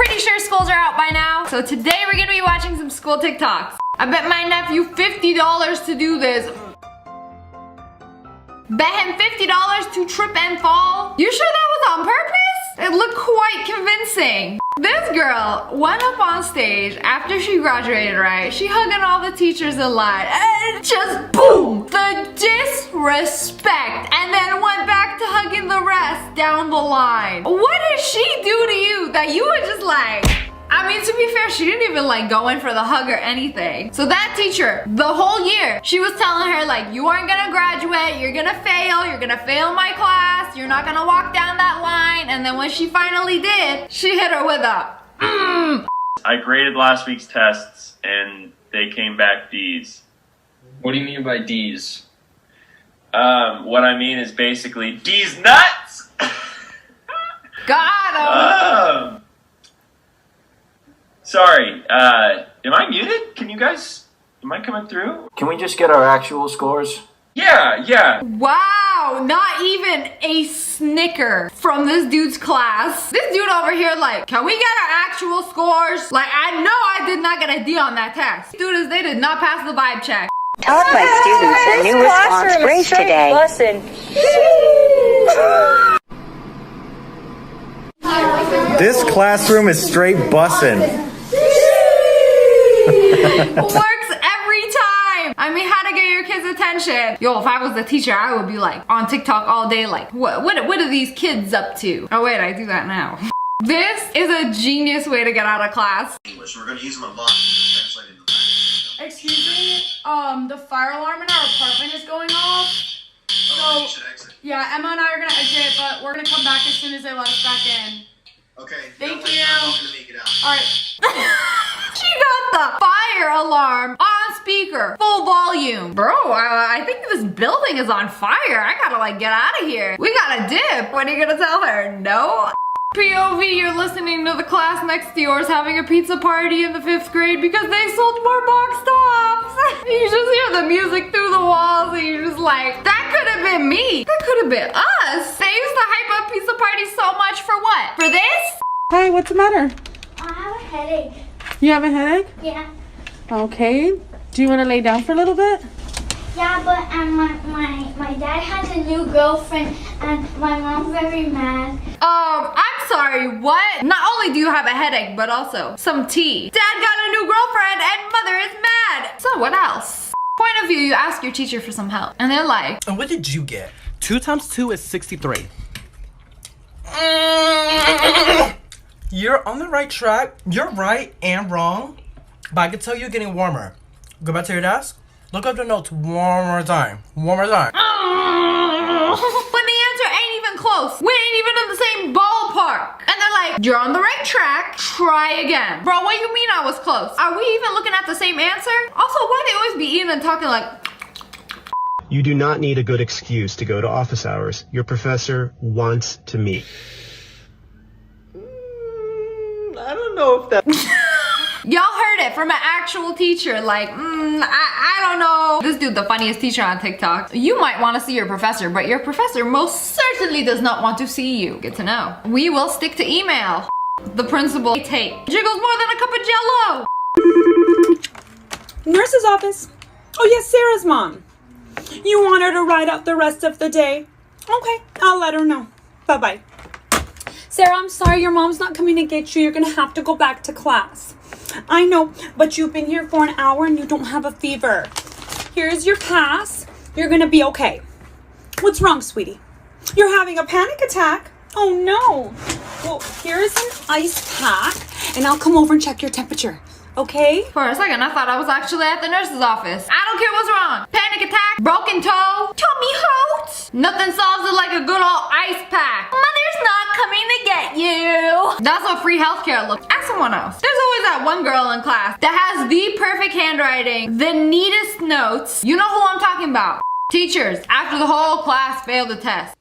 Pretty sure schools are out by now. So today we're gonna be watching some school TikToks. I bet my nephew $50 to do this. Bet him $50 to trip and fall. You sure that was on purpose? It looked quite convincing. This girl went up on stage after she graduated, right? She hugging all the teachers in line and just boom! The disrespect, and then went back to hugging the rest down the line. What did she do to you that you were just like, I mean, to be fair, she didn't even like go in for the hug or anything. So that teacher, the whole year, she was telling her like, you aren't gonna graduate, you're gonna fail my class, you're not gonna walk down that line. And then when she finally did, she hit her with a I graded last week's tests and they came back D's. What do you mean by D's? What I mean is basically D's nuts! Got him! Sorry, am I muted? Am I coming through? Can we just get our actual scores? Yeah. Wow, not even a snicker from this dude's class. This dude over here like, can we get our actual scores? Like, I know I did not get a D on that test. Students, they did not pass the vibe check. Taught my students a new response phrase today. This classroom is straight bussin'. Works every time. I mean, how to get your kids' attention. Yo, if I was the teacher, I would be like on TikTok all day like, what are these kids up to? Oh wait, I do that now. This is a genius way to get out of class. English. We're going to use them a lot to translate into that. Excuse me, the fire alarm in our apartment is going off. Oh, you should exit. Yeah, Emma and I are gonna exit, but we're gonna come back as soon as they let us back in. Okay. Thank don't you. I'm going to make it out. Alright. She got the fire alarm on speaker, full volume. Bro, I think this building is on fire. I gotta like get out of here. We gotta dip. What are you gonna tell her? No? POV, you're listening to the class next to yours having a pizza party in the 5th grade because they sold more box tops. You just hear the music through the walls and you're just like, that could have been me. That could have been us. They used to hype up pizza parties so much for what? For this? Hi, what's the matter? I have a headache. You have a headache? Yeah. Okay. Do you want to lay down for a little bit? Yeah, but my dad has a new girlfriend and my mom's very mad. I'm sorry, what? Not only do you have a headache, but also some tea. Dad got a new girlfriend and mother is mad. So what else? Point of view, you ask your teacher for some help and they're like, and what did you get? 2 times 2 is 63. You're on the right track. You're right and wrong. But I can tell you're getting warmer. Go back to your desk. Look up the notes one more time. One more time. when the answer ain't even close. We ain't even in the same ballpark. And they're like, you're on the right track. Try again. Bro, what do you mean I was close? Are we even looking at the same answer? Also, why they always be eating and talking like... You do not need a good excuse to go to office hours. Your professor wants to meet. I don't know if that... Y'all heard it from an actual teacher, like, I don't know. This dude, the funniest teacher on TikTok. You might want to see your professor, but your professor most certainly does not want to see you. Good to know. We will stick to email. The principal tape. Jiggles more than a cup of jello. Nurse's office. Oh yes, Sarah's mom. You want her to ride out the rest of the day? Okay, I'll let her know. Bye-bye. Sarah, I'm sorry your mom's not coming to get you. You're gonna have to go back to class. I know, but you've been here for an hour and you don't have a fever. Here's your pass. You're gonna be okay. What's wrong, sweetie? You're having a panic attack? Oh no. Well, here's an ice pack and I'll come over and check your temperature. Okay? For a second, I thought I was actually at the nurse's office. I don't care what's wrong. Panic attack, broken toe, tummy hurts. Nothing solves it like a good old ice pack. Mother's not coming to get you. That's what free healthcare looks. Ask someone else. There's always that one girl in class that has the perfect handwriting, the neatest notes. You know who I'm talking about. Teachers, after the whole class failed the test.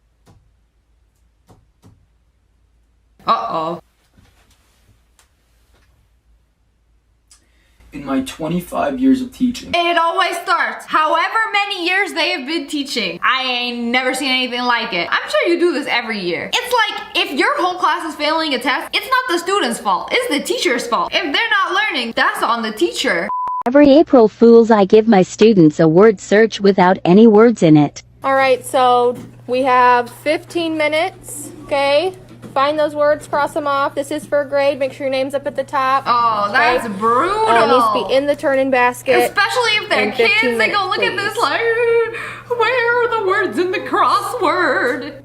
In my my 25 years of teaching. It always starts. However many years they have been teaching. I ain't never seen anything like it. I'm sure you do this every year. It's like if your whole class is failing a test, it's not the student's fault. It's the teacher's fault. If they're not learning, that's on the teacher. Every April Fool's I give my students a word search without any words in it. All right, so we have 15 minutes, okay? Find those words, cross them off. This is for a grade. Make sure your name's up at the top. Oh, that's brutal. It needs to be in the turning basket. Especially if they're kids, they go look at this like, where are the words in the crossword?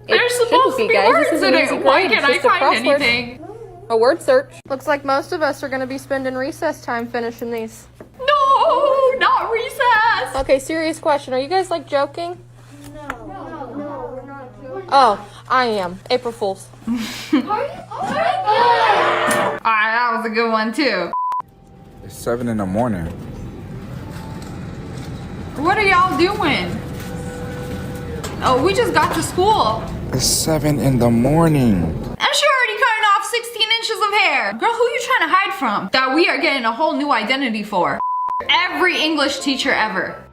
There's supposed to be words in it. Why can't I find anything? A word search. Looks like most of us are going to be spending recess time finishing these. No, not recess. Okay, serious question. Are you guys like joking? Oh, I am. April Fools. Alright, that was a good one too. It's 7 in the morning. What are y'all doing? Oh, we just got to school. It's 7 in the morning. And she already cutting off 16 inches of hair. Girl, who you trying to hide from? That we are getting a whole new identity for. Every English teacher ever.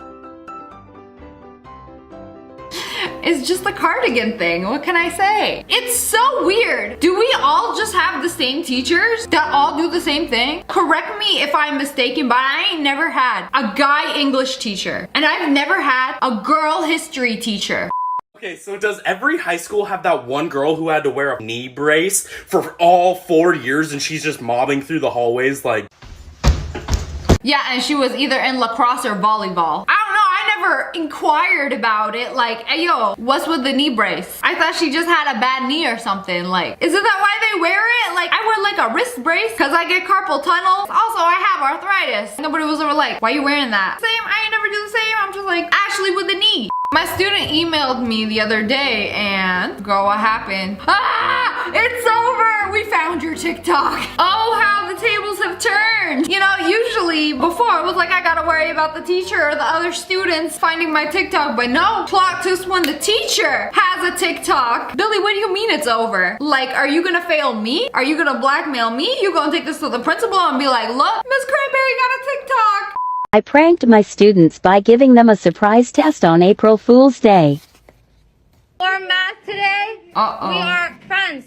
It's just the cardigan thing. What can I say? It's so weird. Do we all just have the same teachers that all do the same thing? Correct me if I'm mistaken, but I ain't never had a guy English teacher. And I've never had a girl history teacher. Okay, so does every high school have that one girl who had to wear a knee brace for all 4 years and she's just mobbing through the hallways like... Yeah, and she was either in lacrosse or volleyball. I don't know, I never inquired about it. Like, hey yo, what's with the knee brace? I thought she just had a bad knee or something. Like, isn't that why they wear it? Like, I wear like a wrist brace because I get carpal tunnel. Also, I have arthritis. Nobody was ever like, why are you wearing that? Same, I ain't never do the same. I'm just like, actually with the knee. My student emailed me the other day and girl, what happened? Ah, it's over. We found your TikTok. Oh, how the tables have turned. You know, usually before it was like I gotta worry about the teacher or the other students finding my TikTok, but no, plot twist when the teacher has a TikTok. Billy, what do you mean it's over? Like, are you gonna fail me? Are you gonna blackmail me? You gonna take this to the principal and be like, look, Miss Cranberry got a TikTok. I pranked my students by giving them a surprise test on April Fool's Day. For math today, we are friends.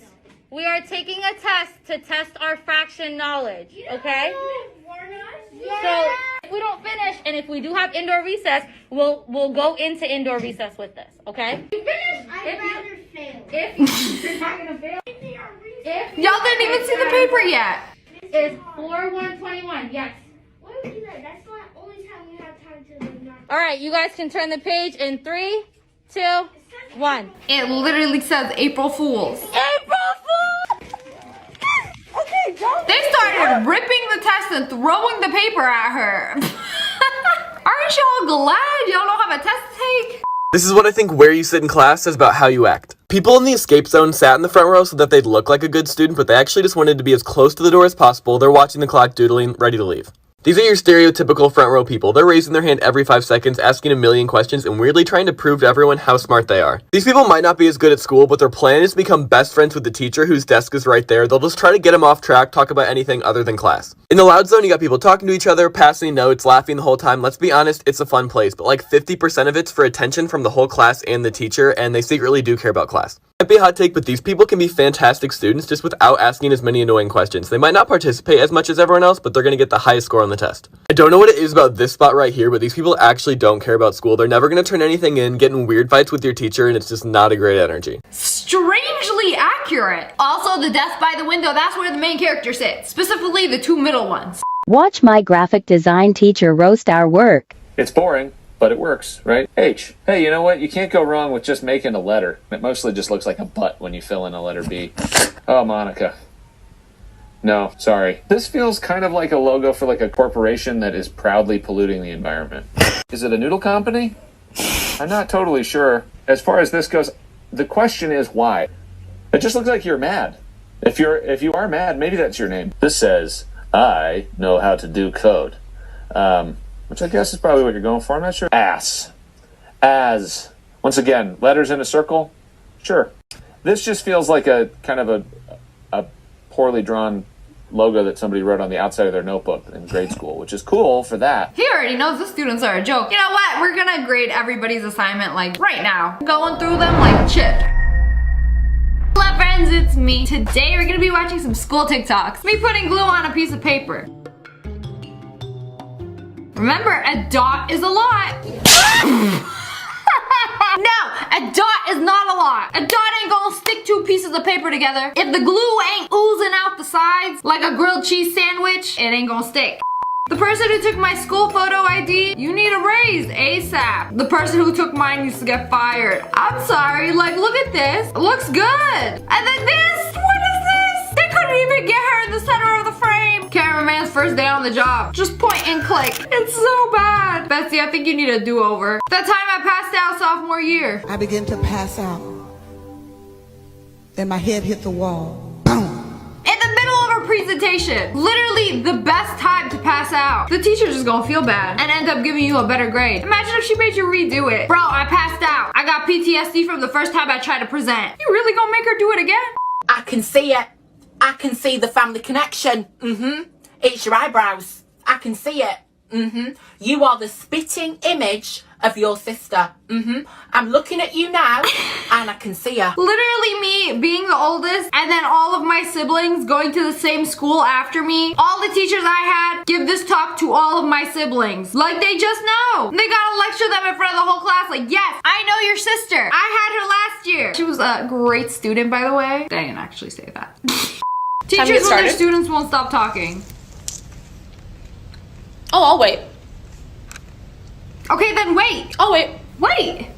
We are taking a test to test our fraction knowledge, okay? So if we don't finish, and if we do have indoor recess, we'll go into indoor recess with this, okay? I'd rather fail. If you're not gonna fail, y'all didn't even see the paper yet. It's 4/121. Yes. Why would you do that? That's the only time we have time to not. All right, you guys can turn the page in 3, 2, 1. It literally says April Fools. April Fools! Okay, don't. They started ripping the test and throwing the paper at her. Aren't y'all glad y'all don't have a test to take? This is what I think where you sit in class says about how you act. People in the escape zone sat in the front row so that they'd look like a good student, but they actually just wanted to be as close to the door as possible. They're watching the clock, doodling, ready to leave. These are your stereotypical front row people. They're raising their hand every 5 seconds, asking a million questions, and weirdly trying to prove to everyone how smart they are. These people might not be as good at school, but their plan is to become best friends with the teacher whose desk is right there. They'll just try to get him off track, talk about anything other than class. In the loud zone, you got people talking to each other, passing notes, laughing the whole time. Let's be honest, it's a fun place, but like 50% of it's for attention from the whole class and the teacher, and they secretly do care about class. Might be a hot take, but these people can be fantastic students just without asking as many annoying questions. They might not participate as much as everyone else, but they're going to get the highest score on the test. I don't know what it is about this spot right here, but these people actually don't care about school. They're never going to turn anything in, get in weird fights with your teacher, and it's just not a great energy. Strangely accurate. Also, the desk by the window, that's where the main character sits. Specifically, the 2 middle ones. Watch my graphic design teacher roast our work. It's boring, but it works, right? H. Hey, you know what? You can't go wrong with just making a letter. It mostly just looks like a butt when you fill in a letter B. Oh, Monica. No, sorry. This feels kind of like a logo for like a corporation that is proudly polluting the environment. Is it a noodle company? I'm not totally sure. As far as this goes, the question is why? It just looks like you're mad. If you are mad, maybe that's your name. This says, I know how to do code. Which I guess is probably what you're going for. I'm not sure. Ass. As. Once again, letters in a circle? Sure. This just feels like a kind of a poorly drawn logo that somebody wrote on the outside of their notebook in grade school, which is cool for that. He already knows the students are a joke. You know what? We're gonna grade everybody's assignment like right now. Going through them like chip. Hello friends, it's me. Today we're gonna be watching some school TikToks. Me putting glue on a piece of paper. Remember, a dot is a lot. No, a dot is not a lot. A dot ain't gonna stick two pieces of paper together. If the glue ain't oozing out the sides like a grilled cheese sandwich, it ain't gonna stick. The person who took my school photo ID, you need a raise ASAP. The person who took mine used to get fired. I'm sorry, like look at this. It looks good. And then this, what is this? They couldn't even get her in the center of the frame. Cameraman's first day on the job. Just point and click. It's so bad. Betsy, I think you need a do-over. That time I passed out sophomore year. I began to pass out. Then my head hit the wall. In the middle of a presentation. Literally the best time to pass out. The teacher's just gonna feel bad and end up giving you a better grade. Imagine if she made you redo it. Bro, I passed out. I got PTSD from the first time I tried to present. You really gonna make her do it again? I can see it. I can see the family connection. It's your eyebrows. I can see it. You are the spitting image of your sister. I'm looking at you now and I can see her. Literally me being the oldest and then all of my siblings going to the same school after me. All the teachers I had give this talk to all of my siblings. Like they just know. They gotta lecture them in front of the whole class like, yes, I know your sister. I had her last year. She was a great student, by the way. They didn't actually say that. Teachers when their students won't stop talking. Oh, I'll wait. Okay, then wait. Oh, wait. Wait.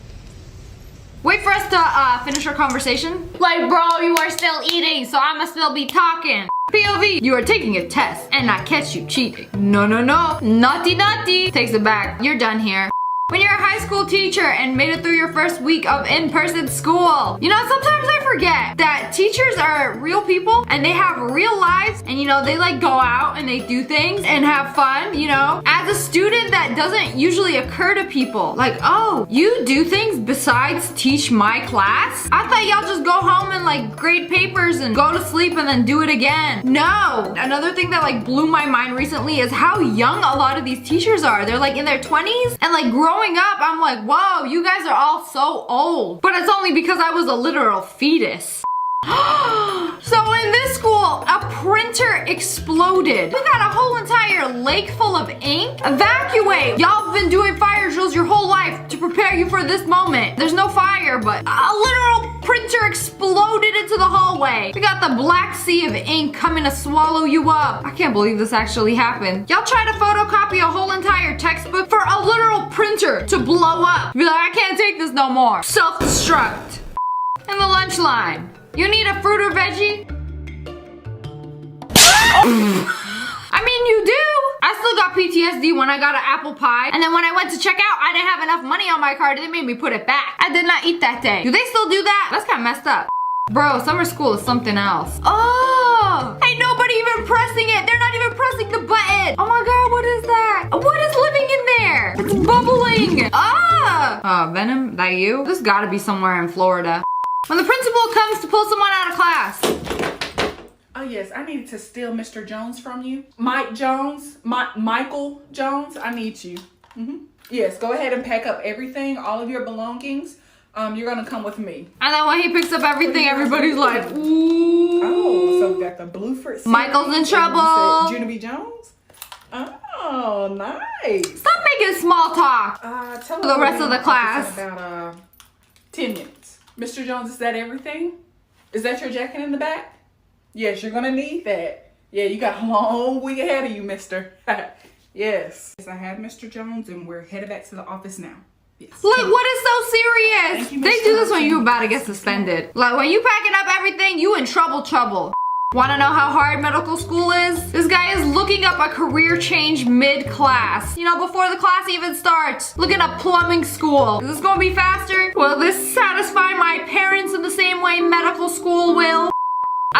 Wait for us to finish our conversation. Like, bro, you are still eating, so I'ma still be talking. POV, you are taking a test and I catch you cheating. No, no, no. Naughty, naughty. Takes it back. You're done here. When you're a high school teacher and made it through your first week of in-person school, you know, sometimes I forget that teachers are real people and they have real lives and, you know, they like go out and they do things and have fun, you know. As a student, that doesn't usually occur to people. Like, oh, you do things besides teach my class? I thought y'all just go home and like grade papers and go to sleep and then do it again. No. Another thing that like blew my mind recently is how young a lot of these teachers are. They're like in their 20s and like growing up, I'm like, whoa, you guys are all so old. But it's only because I was a literal fetus. So in this school, a printer exploded. We got a whole entire lake full of ink. Evacuate. Y'all have been doing fire drills your whole life to prepare you for this moment. There's no fire, but a literal printer exploded into the hallway. We got the Black Sea of ink coming to swallow you up. I can't believe this actually happened. Y'all try to photocopy a whole entire textbook for a literal printer to blow up. Be like, I can't take this no more. Self-destruct. In the lunch line. You need a fruit or veggie? I mean, you do. I still got PTSD when I got an apple pie. And then when I went to check out, I didn't have enough money on my card. They made me put it back. I did not eat that day. Do they still do that? That's kind of messed up. Bro, summer school is something else. Oh, ain't nobody even pressing it. They're not even pressing the button. Oh my God, what is that? What is living in there? It's bubbling. Ah. Venom, that you? This gotta be somewhere in Florida. When the principal comes to pull someone out of class. Oh yes, I needed to steal Mr. Jones from you. Mike Jones, Michael Jones, I need you. Yes, go ahead and pack up everything, all of your belongings. You're gonna come with me. And then when he picks up everything, everybody's like, ooh. Oh, so we got the Blueford. Michael's in trouble. Junie B. Jones? Oh, nice. Stop making small talk. Tell the rest of the class. About 10 minutes. Mr. Jones, is that everything? Is that your jacket in the back? Yes, you're gonna need that. Yeah, you got a long week ahead of you, mister. Yes. I had Mr. Jones and we're headed back to the office now. Yes. Look, what is so serious? Thank you, they do this when you're about to get suspended. Like when you packing up everything, you in trouble. Wanna know how hard medical school is? This guy is looking up a career change mid-class. You know, before the class even starts. Looking up plumbing school. Is this gonna be faster? Will this satisfy my parents in the same way medical school will?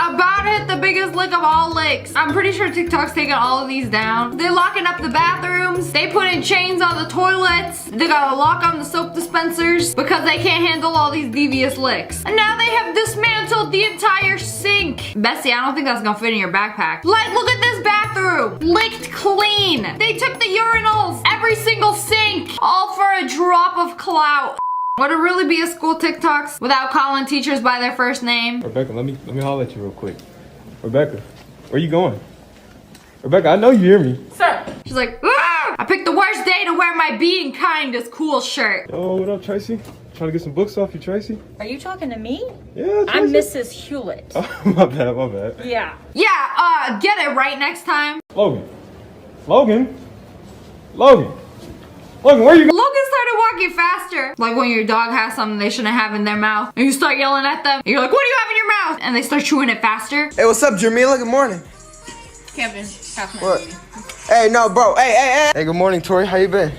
About hit the biggest lick of all licks. I'm pretty sure TikTok's taking all of these down. They're locking up the bathrooms. They put in chains on the toilets. They got a lock on the soap dispensers because they can't handle all these devious licks. And now they have dismantled the entire sink. Bessie, I don't think that's gonna fit in your backpack. Like, look at this bathroom. Licked clean. They took the urinals, every single sink, all for a drop of clout. Would it really be a school TikToks without calling teachers by their first name? Rebecca, let me holler at you real quick. Rebecca, where you going? Rebecca, I know you hear me. Sir. She's like, ah! I picked the worst day to wear my being kind is cool shirt. Oh, what up, Tracy? Trying to get some books off you, Tracy? Are you talking to me? Yeah, Tracy. I'm Mrs. Hewlett. Oh, my bad. Yeah. Yeah, get it right next time. Logan, where are you going? Logan started walking faster. Like when your dog has something they shouldn't have in their mouth. And you start yelling at them. And you're like, what do you have in your mouth? And they start chewing it faster. Hey, what's up, Jamila? Good morning. Kevin, What? Hey, no, bro. Hey. Hey, good morning, Tori. How you been?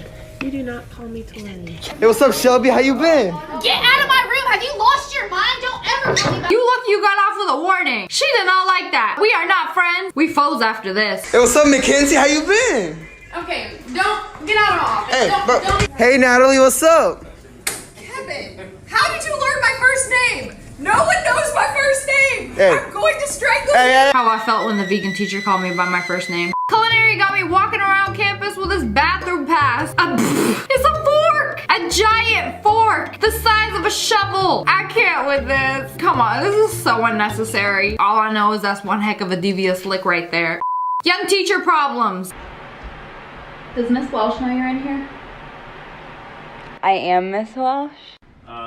You do not call me Tori. Hey, what's up, Shelby? How you been? Get out of my room. Have you lost your mind? Don't ever tell me about You got off with a warning. She did not like that. We are not friends. We foes after this. Hey, what's up, Mackenzie? How you been? Okay, don't get out of my office. Hey, Don't. Hey, Natalie, what's up? Kevin, how did you learn my first name? No one knows my first name. Hey. I'm going to strangle you. How I felt when the vegan teacher called me by my first name. Culinary got me walking around campus with this bathroom pass. It's a fork. A giant fork. The size of a shovel. I can't with this. Come on, this is so unnecessary. All I know is that's one heck of a devious lick right there. Young teacher problems. Does Miss Welsh know you're in here? I am Miss Welsh.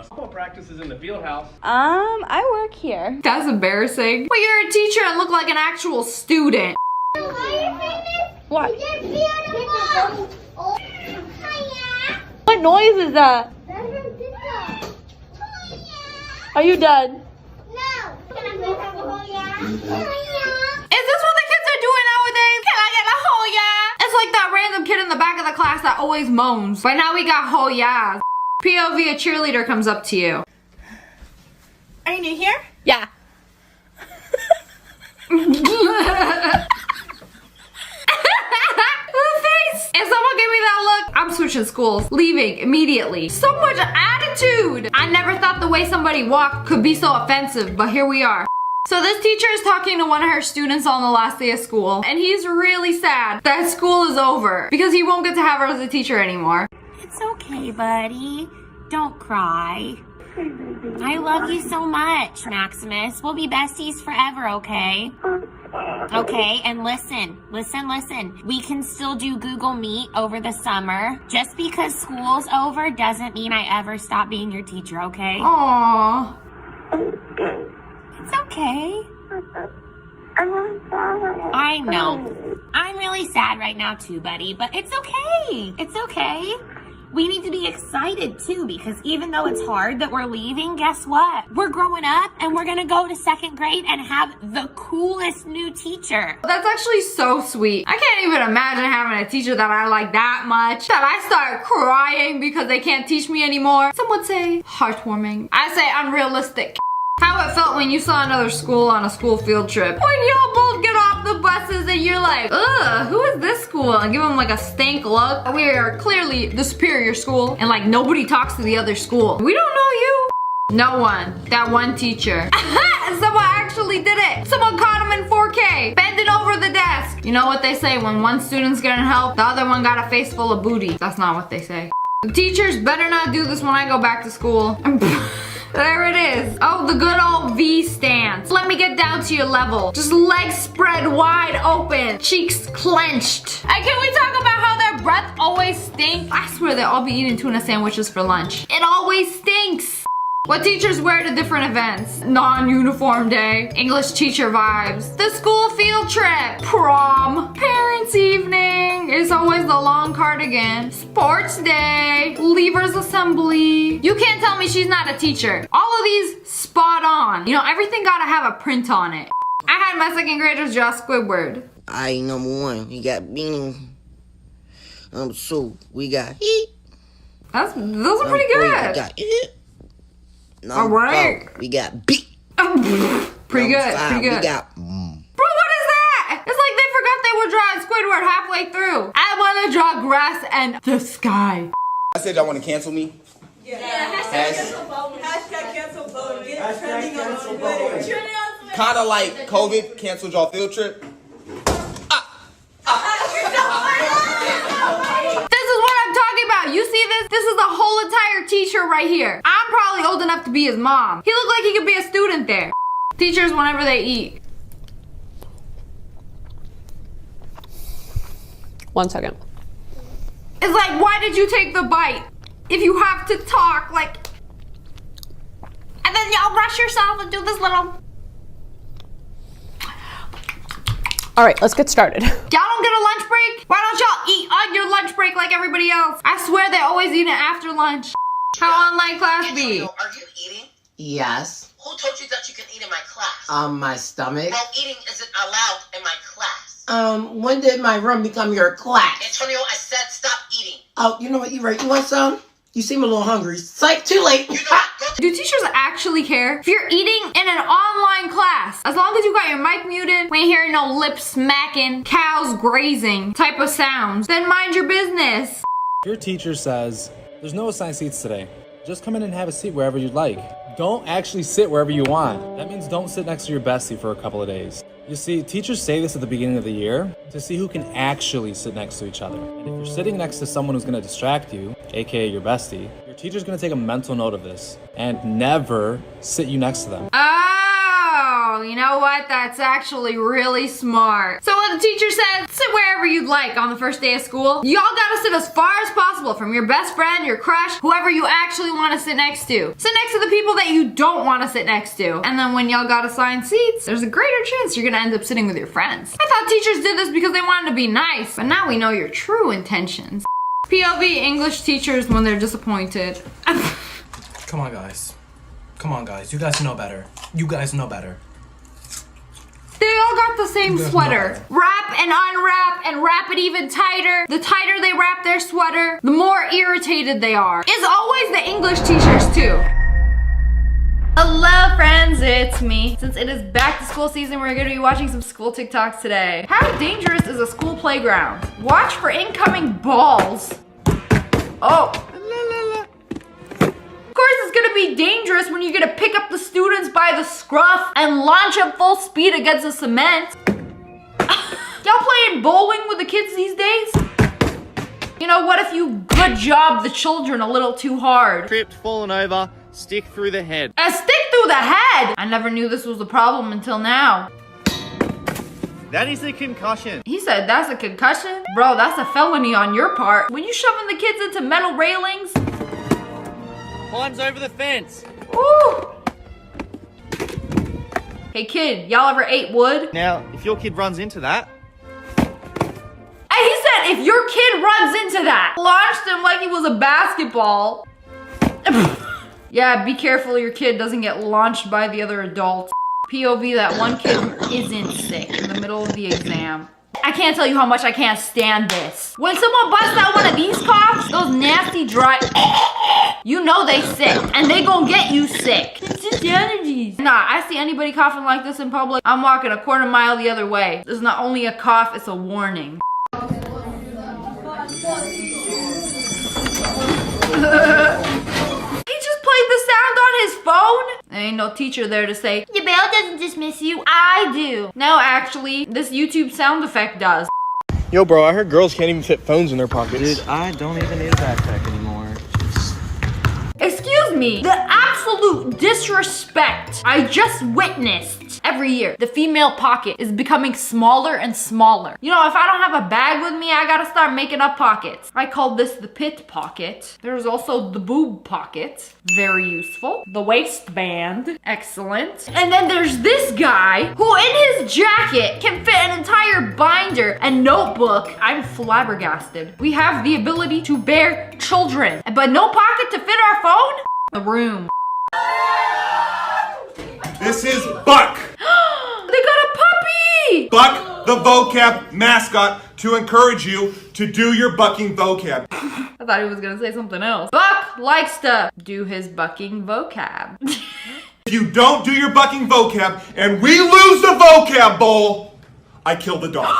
Football practice is in the field house. I work here. That's embarrassing. Well, you're a teacher and look like an actual student. What? What noise is that? Are you done? Is this what the kids are doing nowadays? Can I get a ho yeah? It's like that random kid in the back of the class that always moans. But now we got ho yeah. POV, a cheerleader comes up to you. Are you new here? Yeah. The face! If someone gave me that look, I'm switching schools. Leaving immediately. So much attitude! I never thought the way somebody walked could be so offensive, but here we are. So this teacher is talking to one of her students on the last day of school, and he's really sad that school is over because he won't get to have her as a teacher anymore. It's okay, buddy. Don't cry. I love you so much, Maximus. We'll be besties forever, okay? Okay, and listen. We can still do Google Meet over the summer. Just because school's over doesn't mean I ever stop being your teacher, okay? Aww. It's okay. I know. I'm really sad right now too, buddy, but it's okay. It's okay. We need to be excited too, because even though it's hard that we're leaving, guess what? We're growing up and we're gonna go to 2nd grade and have the coolest new teacher. That's actually so sweet. I can't even imagine having a teacher that I like that much, that I start crying because they can't teach me anymore. Some would say heartwarming. I say unrealistic. How it felt when you saw another school on a school field trip. When y'all both get off the buses and you're like, ugh, who is this school? And give them like a stank look. We are clearly the superior school and like nobody talks to the other school. We don't know you. No one. That one teacher. Someone actually did it. Someone caught him in 4K. Bending over the desk. You know what they say? When one student's getting help, the other one got a face full of booty. That's not what they say. The teachers better not do this when I go back to school. There it is. Oh, the good old V stance. Let me get down to your level. Just legs spread wide open, cheeks clenched. And can we talk about how their breath always stinks? I swear they'll all be eating tuna sandwiches for lunch. It always stinks. What teachers wear to different events? Non-uniform day, English teacher vibes, the school field trip, prom, parents' evening, is always the long cardigan, sports day, leavers assembly. You can't tell me she's not a teacher. All of these spot on. You know, everything gotta have a print on it. I had my 2nd graders draw Squidward. Alright, number 1, we got Beanie. Number 2, we got Heat. Those are pretty good. We got It. All right. 4, we got B. Pretty good, Stop. pretty good. We got. Bro, what is that? It's like they forgot they were drawing Squidward halfway through. I want to draw grass and the sky. I said y'all want to cancel me. Hashtag cancel vote. Get it trending on Twitter. Kind of like COVID canceled y'all field trip. This is what I'm talking about. You see this? This is the whole entire t-shirt right here. I'm probably old enough to be his mom. He looked like he could be a student there. Teachers whenever they eat. 1 second. It's like, why did you take the bite? If you have to talk, like... And then y'all rush yourself and do this little... All right, let's get started. Y'all don't get a lunch break? Why don't y'all eat on your lunch break like everybody else? I swear they always eat it after lunch. How online class be? Are you eating? Yes. Who told you that you can eat in my class? My stomach. Well, eating isn't allowed in my class. When did my room become your class? Antonio, I said stop eating. Oh, you know what? You're right. You want some? You seem a little hungry. Psych, too late. Do teachers actually care if you're eating in an online class? As long as you got your mic muted, we ain't hearing no lip smacking, cows grazing type of sounds, then mind your business. Your teacher says, there's no assigned seats today. Just come in and have a seat wherever you'd like. Don't actually sit wherever you want. That means don't sit next to your bestie for a couple of days. You see, teachers say this at the beginning of the year to see who can actually sit next to each other. And if you're sitting next to someone who's gonna distract you, aka your bestie, your teacher's gonna take a mental note of this and never sit you next to them. Oh, you know what? That's actually really smart. So what the teacher said, sit wherever you'd like on the first day of school. Y'all gotta sit as far as possible from your best friend, your crush, whoever you actually wanna sit next to. Sit next to the people that you don't wanna sit next to. And then when y'all got assigned seats, there's a greater chance you're gonna end up sitting with your friends. I thought teachers did this because they wanted to be nice, but now we know your true intentions. POV English teachers when they're disappointed. Come on, guys. Come on, guys. You guys know better. You guys know better. They all got the same sweater. Wrap and unwrap and wrap it even tighter. The tighter they wrap their sweater, the more irritated they are. It's always the English teachers too. Hello friends, it's me. Since it is back to school season, we're gonna be watching some school TikToks today. How dangerous is a school playground? Watch for incoming balls. Oh. Of course it's gonna be dangerous when you're gonna pick up the students by the scruff and launch them full speed against the cement. Y'all playing bowling with the kids these days? You know, what if you good job the children a little too hard? Tripped, fallen over, stick through the head. A stick through the head? I never knew this was a problem until now. That is a concussion. He said that's a concussion? Bro, that's a felony on your part. When you shoving the kids into metal railings? Climbs over the fence. Ooh. Hey kid, y'all ever ate wood? Now, if your kid runs into that. Hey, he said if your kid runs into that. Launched him like he was a basketball. Yeah, be careful your kid doesn't get launched by the other adults. POV that one kid isn't sick in the middle of the exam. I can't tell you how much I can't stand this. When someone busts out one of these coughs, those nasty dry, you know they sick, and they gon' get you sick. It's just allergies. Nah, I see anybody coughing like this in public, I'm walking a quarter mile the other way. This is not only a cough, it's a warning. He just played the sound on his phone? There ain't no teacher there to say, your bell doesn't dismiss you, I do. No, actually, this YouTube sound effect does. Yo, bro, I heard girls can't even fit phones in their pockets. Dude, I don't even need a backpack anymore. Excuse me, the absolute disrespect I just witnessed. Every year, the female pocket is becoming smaller and smaller. You know, if I don't have a bag with me, I gotta start making up pockets. I call this the pit pocket. There's also the boob pocket. Very useful. The waistband. Excellent. And then there's this guy who in his jacket can fit an entire binder and notebook. I'm flabbergasted. We have the ability to bear children, but no pocket to fit our phone? The room. This is Buck. They got a puppy! Buck, the vocab mascot, to encourage you to do your bucking vocab. I thought he was gonna say something else. Buck likes to do his bucking vocab. If you don't do your bucking vocab and we lose the vocab bowl, I kill the dog.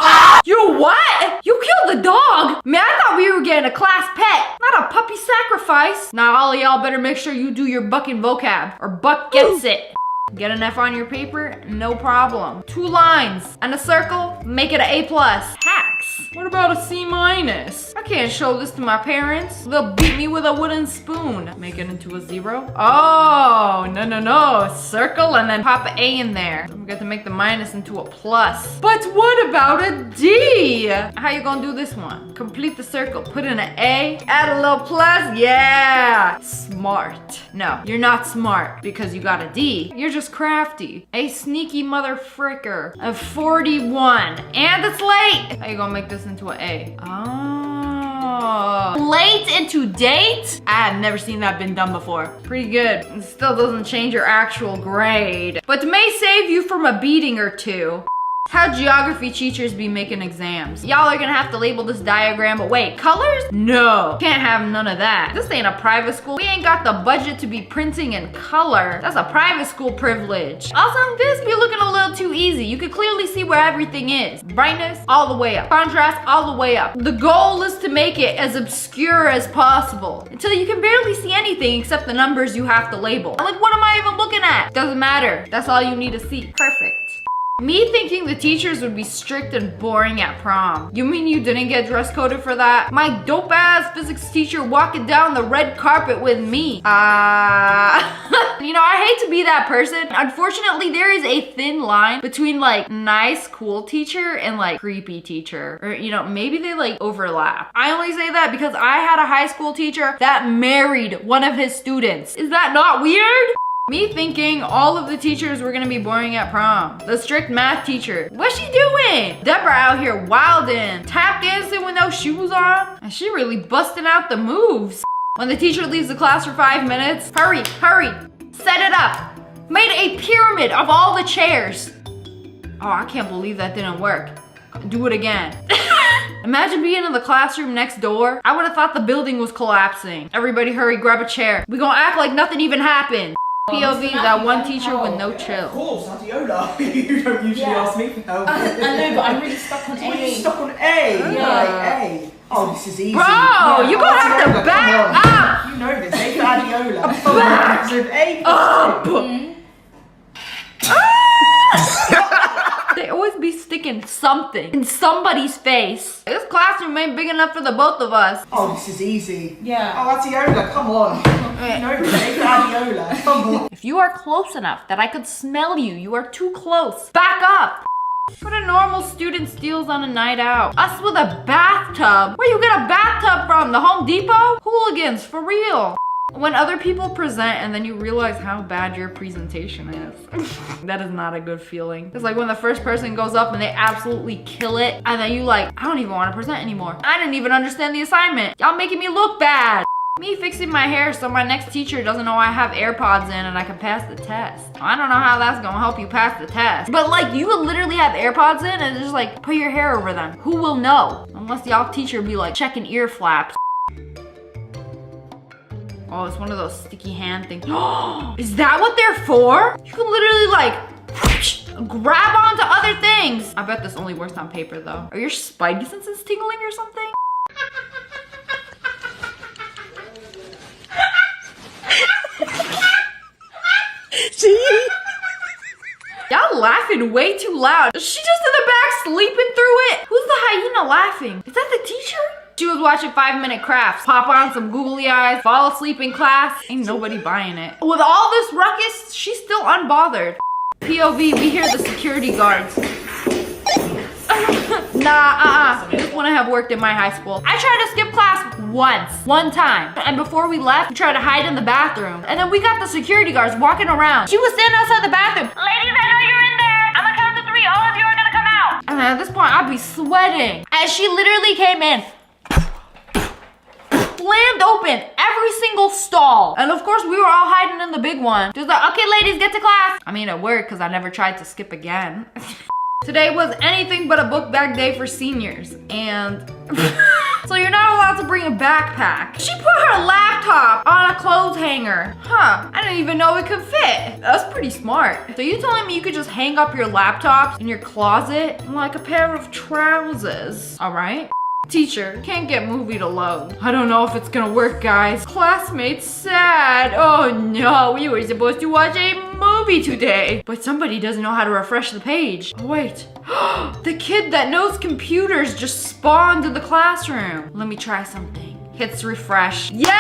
You what? You killed the dog? Man, I thought we were getting a class pet, not a puppy sacrifice. Now all of y'all better make sure you do your bucking vocab or Buck gets it. Get an F on your paper? No problem. 2 lines and a circle, make it an A+. Hacks. What about a C-? I can't show this to my parents. They'll beat me with a wooden spoon. Make it into a 0. Oh, no. Circle and then pop an A in there. I'm going to make the minus into a plus. But what about a D? How you gonna do this one? Complete the circle, put in an A, add a little plus, yeah. Smart. No, you're not smart because you got a D. You're just crafty. A sneaky mother fricker of 41. And it's late. How you gonna make this into an A? Oh. Late into date? I have never seen that been done before. Pretty good. It still doesn't change your actual grade, but may save you from a beating or 2. How geography teachers be making exams. Y'all are gonna have to label this diagram, but wait, colors? No, can't have none of that. This ain't a private school. We ain't got the budget to be printing in color. That's a private school privilege. Also, this be looking a little too easy. You can clearly see where everything is. Brightness, all the way up. Contrast, all the way up. The goal is to make it as obscure as possible until you can barely see anything except the numbers you have to label. Like, what am I even looking at? Doesn't matter. That's all you need to see. Perfect. Me thinking the teachers would be strict and boring at prom. You mean you didn't get dress coded for that? My dope ass physics teacher walking down the red carpet with me. You know, I hate to be that person. Unfortunately, there is a thin line between like nice, cool teacher and like creepy teacher. Or, you know, maybe they like overlap. I only say that because I had a high school teacher that married one of his students. Is that not weird? Me thinking all of the teachers were gonna be boring at prom. The strict math teacher, what's she doing? Deborah out here wildin', tap dancing with no shoes on, and she really busting out the moves. When the teacher leaves the class for 5 minutes, hurry, set it up. Made a pyramid of all the chairs. Oh, I can't believe that didn't work. Do it again. Imagine being in the classroom next door. I would have thought the building was collapsing. Everybody hurry, grab a chair. We gonna act like nothing even happened. POV, that one teacher with no chill. Of course, Adiola. You don't usually ask me for help. I know, but I'm really stuck on A. What are you stuck on A? Yeah. A. Oh, this is easy. Bro, you gonna have to back up. You know this. A for Adiola. Back up. They always be sticking something in somebody's face. This classroom ain't big enough for the both of us. Oh, this is easy. Yeah. Oh, Adiola, come on. You know this. A for Adiola. Come on. If you are close enough that I could smell you, you are too close. Back up. What a normal student steals on a night out. Us with a bathtub. Where you get a bathtub from? The Home Depot? Hooligans, for real. When other people present and then you realize how bad your presentation is. That is not a good feeling. It's like when the first person goes up and they absolutely kill it and then you like, I don't even want to present anymore. I didn't even understand the assignment. Y'all making me look bad. Me fixing my hair so my next teacher doesn't know I have AirPods in and I can pass the test. I don't know how that's gonna help you pass the test. But like, you will literally have AirPods in and just like put your hair over them. Who will know? Unless y'all teacher be like checking ear flaps. Oh, it's one of those sticky hand things. Is that what they're for? You can literally like grab onto other things. I bet this only works on paper though. Are your spidey senses tingling or something? Y'all laughing way too loud. She's just in the back sleeping through it. Who's the hyena laughing? Is that the teacher? She was watching 5-minute crafts, pop on some googly eyes, fall asleep in class. Ain't nobody buying it. With all this ruckus, she's still unbothered. POV, we hear the security guards. This wouldn't have worked in my high school. I tried to skip class one time. And before we left, we tried to hide in the bathroom. And then we got the security guards walking around. She was standing outside the bathroom. Ladies, I know you're in there. I'm gonna count to 3. All of you are gonna come out. And at this point, I'd be sweating. As she literally came in, slammed open every single stall. And of course, we were all hiding in the big one. She was like, okay, ladies, get to class. I mean, it worked because I never tried to skip again. Today was anything but a book bag day for seniors. And So you're not allowed to bring a backpack. She put her laptop on a clothes hanger. Huh, I didn't even know it could fit. That's pretty smart. So you telling me you could just hang up your laptop in your closet like a pair of trousers? All right. Teacher, can't get movie to load. I don't know if it's gonna work, guys. Classmates sad. Oh no, we were supposed to watch a movie today. But somebody doesn't know how to refresh the page. Oh, wait. The kid that knows computers just spawned in the classroom. Let me try something. Hits refresh. Yeah!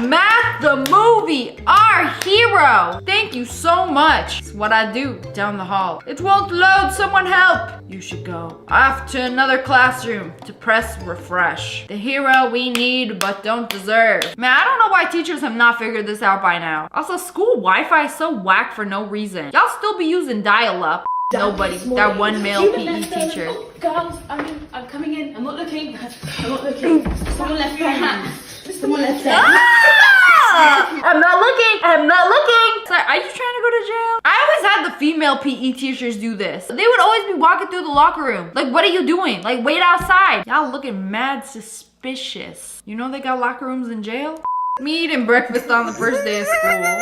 Math the movie, our hero. Thank you so much. It's what I do down the hall. It won't load, someone help. You should go off to another classroom to press refresh. The hero we need but don't deserve. Man, I don't know why teachers have not figured this out by now. Also, school Wi-Fi is so whack for no reason. Y'all still be using dial-up. Nobody. That one male PE teacher. Girls, I'm coming in. I'm not looking. I'm not looking. Someone left their hat. Someone left their hat. I'm not looking. I'm not looking. Sorry, are you trying to go to jail? I always had the female PE teachers do this. They would always be walking through the locker room. Like, what are you doing? Like, wait outside. Y'all looking mad suspicious. You know they got locker rooms in jail? Me eating breakfast on the first day of school.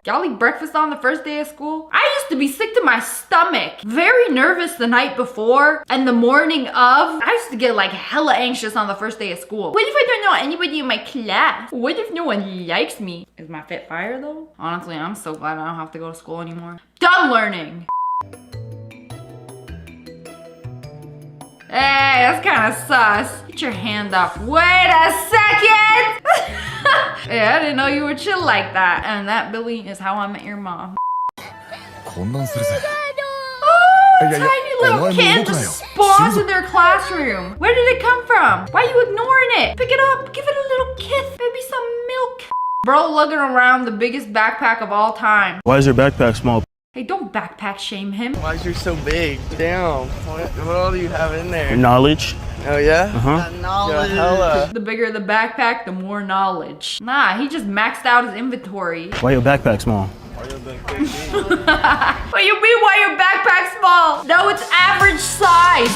Y'all eat breakfast on the first day of school? I used to be sick to my stomach. Very nervous the night before and the morning of. I used to get like hella anxious on the first day of school. What if I don't know anybody in my class? What if no one likes me? Is my fit fire though? Honestly, I'm so glad I don't have to go to school anymore. Done learning. Hey, that's kind of sus. Get your hand up. Wait a second! Yeah, I didn't know you were chill like that. And that, Billy, is how I met your mom. Oh, tiny little kid just spawned in their classroom. Where did it come from? Why are you ignoring it? Pick it up, give it a little kiss, maybe some milk. Bro lugging around the biggest backpack of all time. Why is your backpack small? Hey, don't backpack shame him. Why is yours so big? Damn. What all do you have in there? Knowledge. Oh yeah? Uh-huh. Knowledge. The bigger the backpack, the more knowledge. Nah, he just maxed out his inventory. Why your backpack small? What do you mean why your backpack small? No, it's average size.